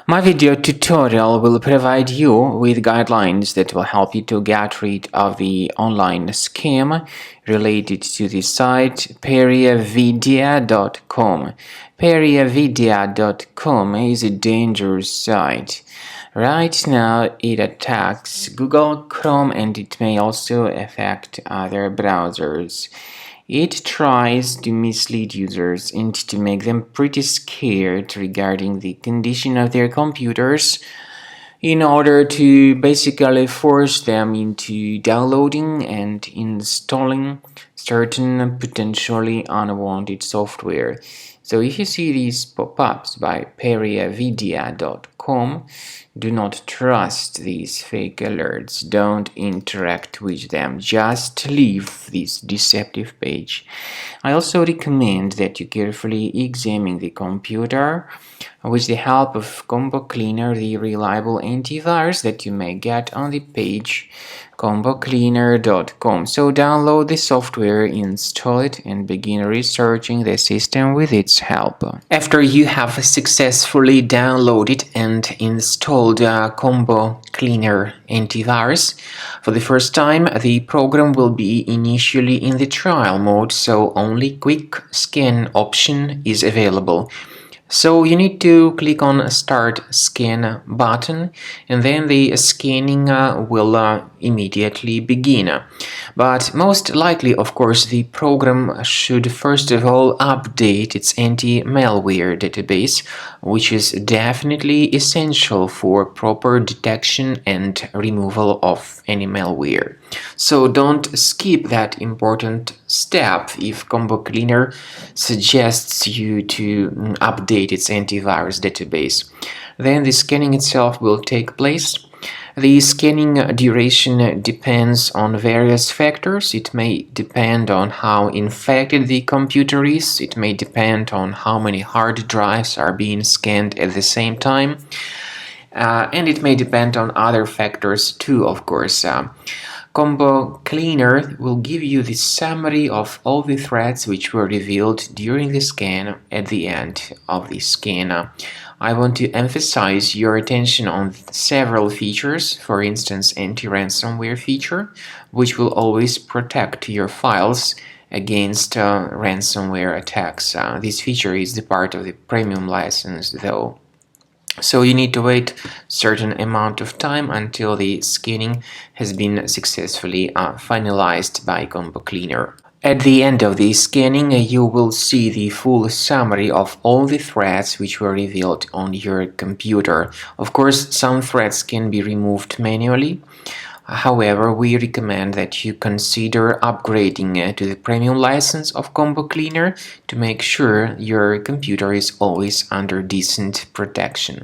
My video tutorial will provide you with guidelines that will help you to get rid of the online scam related to the site periavidia.com. Periavidia.com is a dangerous site. Right now, it attacks Google Chrome and it may also affect other browsers. It tries to mislead users and to make them pretty scared regarding the condition of their computers in order to basically force them into downloading and installing certain potentially unwanted software. So if you see these pop-ups by periavidia.com, do not trust these fake alerts. Don't interact with them. Just leave this deceptive page. I also recommend that you carefully examine the computer with the help of Combo Cleaner, the reliable antivirus that you may get on the page combocleaner.com. So download the software, install it, and begin researching the system with its help. After you have successfully downloaded and installed Combo Cleaner antivirus, for the first time, the program will be initially in the trial mode, so only quick scan option is available. So you need to click on Start Scan button, and then the scanning will immediately begin. But most likely, of course, the program should first of all update its anti-malware database, which is definitely essential for proper detection and removal of any malware. So don't skip that important step if Combo Cleaner suggests you to update its antivirus database. Then the scanning itself will take place. The scanning duration depends on various factors. It may depend on how infected the computer is. It may depend on how many hard drives are being scanned at the same time. And it may depend on other factors too, of course. Combo Cleaner will give you the summary of all the threats which were revealed during the scan at the end of the scan. I want to emphasize your attention on several features, for instance, anti-ransomware feature, which will always protect your files against ransomware attacks. This feature is the part of the premium license, though. So you need to wait a certain amount of time until the scanning has been successfully finalized by Combo Cleaner. At the end of the scanning, you will see the full summary of all the threats which were revealed on your computer. Of course, some threats can be removed manually. However, we recommend that you consider upgrading to the premium license of Combo Cleaner to make sure your computer is always under decent protection.